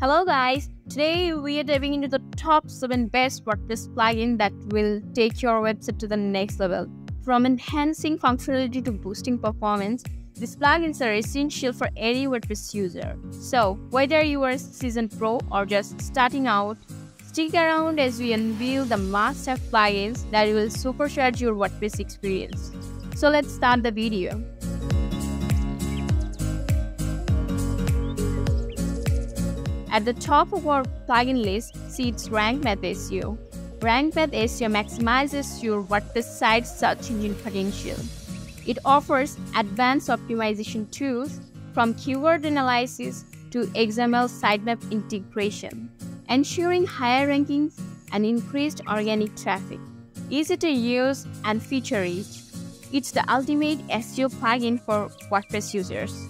Hello guys, today we are diving into the top 7 best WordPress plugins that will take your website to the next level. From enhancing functionality to boosting performance, these plugins are essential for any WordPress user. So, whether you are a seasoned pro or just starting out, stick around as we unveil the must-have plugins that will supercharge your WordPress experience. So let's start the video. At the top of our plugin list sits Rankmath SEO. Rankmath SEO maximizes your WordPress site's search engine potential. It offers advanced optimization tools from keyword analysis to XML sitemap integration, ensuring higher rankings and increased organic traffic. Easy to use and feature-rich, it's the ultimate SEO plugin for WordPress users.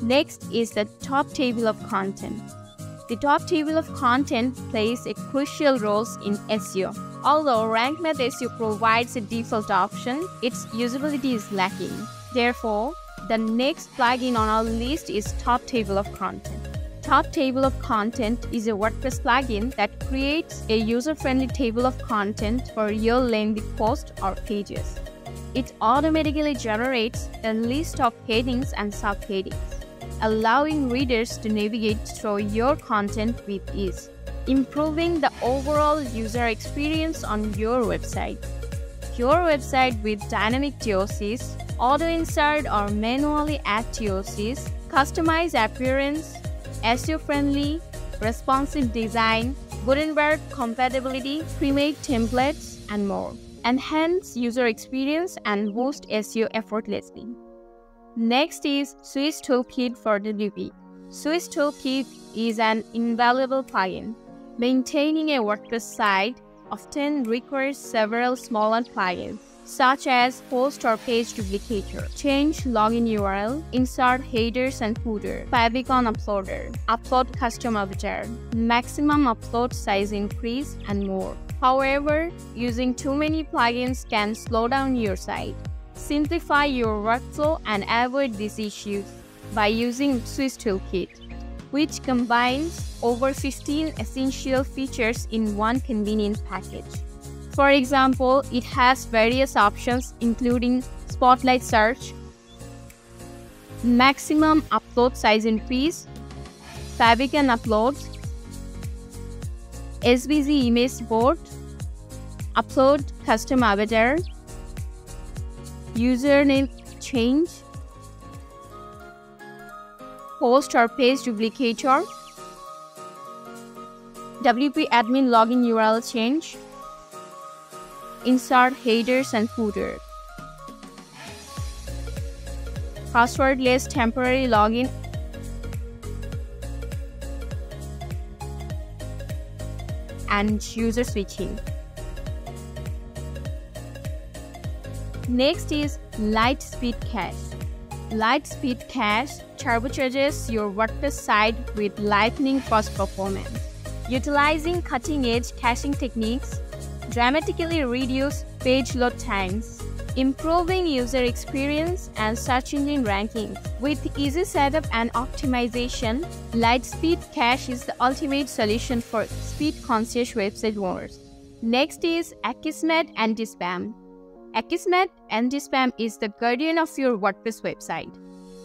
Next is the top table of content. The top table of content plays a crucial role in SEO. Although Rankmath SEO provides a default option, its usability is lacking. Therefore, the next plugin on our list is Top Table of Content. Top Table of Content is a WordPress plugin that creates a user-friendly table of content for your lengthy posts or pages. It automatically generates a list of headings and subheadings, allowing readers to navigate through your content with ease, improving the overall user experience on your website. Your website with dynamic TOCs, auto-insert or manually add TOCs, customized appearance, SEO-friendly, responsive design, Gutenberg compatibility, pre-made templates, and more. Enhance user experience and boost SEO effortlessly. Next is Swiss Toolkit for WP. Swiss Toolkit is an invaluable plugin. Maintaining a WordPress site often requires several smaller plugins, such as Post or Page Duplicator, Change Login URL, Insert Headers and Footer, Favicon Uploader, Upload Custom Avatar, Maximum Upload Size Increase, and more. However, using too many plugins can slow down your site. Simplify your workflow and avoid these issues by using Swiss Toolkit, which combines over 15 essential features in one convenient package. For example, it has various options including Spotlight Search, Maximum Upload Size Increase, Favicon Uploads, SVG Image Support, Upload Custom Avatar, Username Change, Post or Page Duplicator, WP Admin Login URL Change, Insert Headers and Footer, Passwordless Temporary Login, and User Switching. Next is Lightspeed Cache. Lightspeed Cache turbocharges your WordPress site with lightning-fast performance. Utilizing cutting-edge caching techniques, dramatically reduce page load times, improving user experience and search engine rankings. With easy setup and optimization, Lightspeed Cache is the ultimate solution for speed-conscious website owners. Next is Antispam Antispam. Antispam Antispam is the guardian of your WordPress website,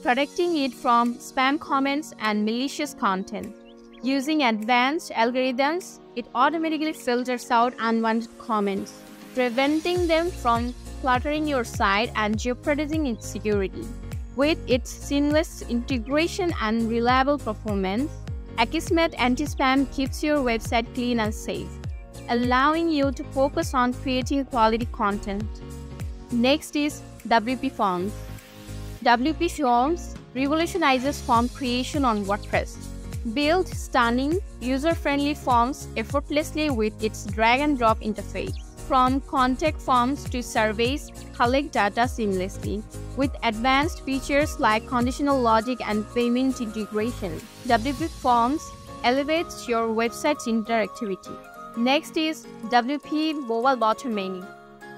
protecting it from spam comments and malicious content. Using advanced algorithms, it automatically filters out unwanted comments, preventing them from cluttering your site and jeopardizing its security. With its seamless integration and reliable performance, Antispam Antispam keeps your website clean and safe, allowing you to focus on creating quality content. Next is WP Forms. WP Forms revolutionizes form creation on WordPress. Build stunning, user-friendly forms effortlessly with its drag-and-drop interface. From contact forms to surveys, collect data seamlessly. With advanced features like conditional logic and payment integration, WP Forms elevates your website's interactivity. Next is WP Mobile Bottom Menu.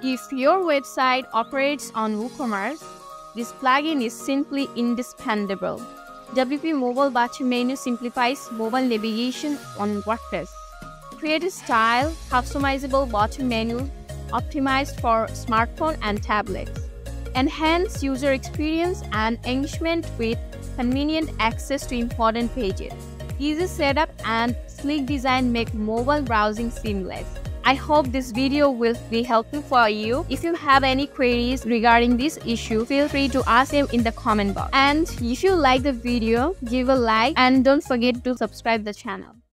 If your website operates on WooCommerce, this plugin is simply indispensable. WP Mobile Button Menu simplifies mobile navigation on WordPress. Create a style, customizable button menu optimized for smartphone and tablets. Enhance user experience and engagement with convenient access to important pages. Easy setup and sleek design make mobile browsing seamless. I hope this video will be helpful for you. If you have any queries regarding this issue, feel free to ask them in the comment box. And if you like the video, give a like and don't forget to subscribe the channel.